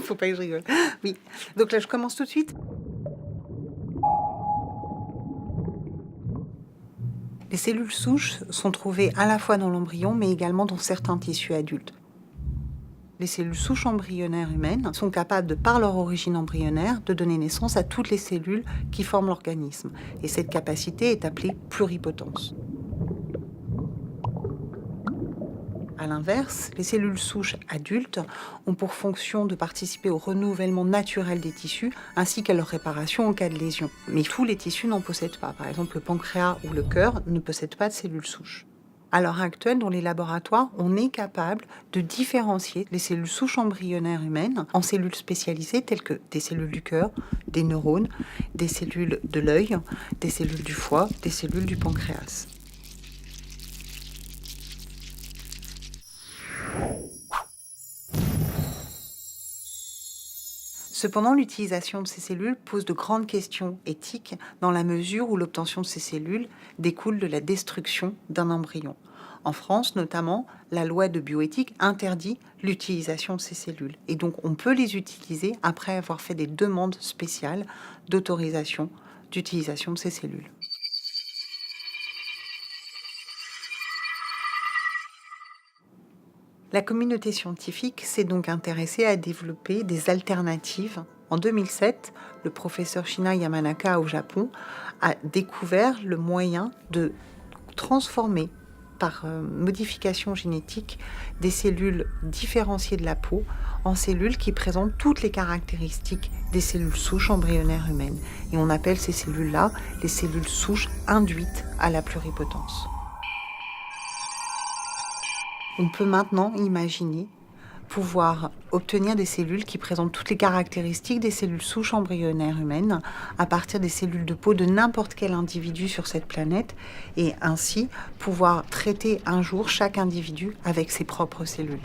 Faut pas que je rigole. Oui, donc là je commence tout de suite. Les cellules souches sont trouvées à la fois dans l'embryon, mais également dans certains tissus adultes. Les cellules souches embryonnaires humaines sont capables, de par leur origine embryonnaire, de donner naissance à toutes les cellules qui forment l'organisme. Et cette capacité est appelée pluripotence. A l'inverse, les cellules souches adultes ont pour fonction de participer au renouvellement naturel des tissus ainsi qu'à leur réparation en cas de lésion. Mais tous les tissus n'en possèdent pas. Par exemple, le pancréas ou le cœur ne possèdent pas de cellules souches. À l'heure actuelle, dans les laboratoires, on est capable de différencier les cellules souches embryonnaires humaines en cellules spécialisées telles que des cellules du cœur, des neurones, des cellules de l'œil, des cellules du foie, des cellules du pancréas. Cependant, l'utilisation de ces cellules pose de grandes questions éthiques dans la mesure où l'obtention de ces cellules découle de la destruction d'un embryon. En France, notamment, la loi de bioéthique interdit l'utilisation de ces cellules. Et donc, on peut les utiliser après avoir fait des demandes spéciales d'autorisation d'utilisation de ces cellules. La communauté scientifique s'est donc intéressée à développer des alternatives. En 2007, le professeur Shinya Yamanaka au Japon a découvert le moyen de transformer par modification génétique des cellules différenciées de la peau en cellules qui présentent toutes les caractéristiques des cellules souches embryonnaires humaines. Et on appelle ces cellules-là les cellules souches induites à la pluripotence. On peut maintenant imaginer pouvoir obtenir des cellules qui présentent toutes les caractéristiques des cellules souches embryonnaires humaines à partir des cellules de peau de n'importe quel individu sur cette planète et ainsi pouvoir traiter un jour chaque individu avec ses propres cellules.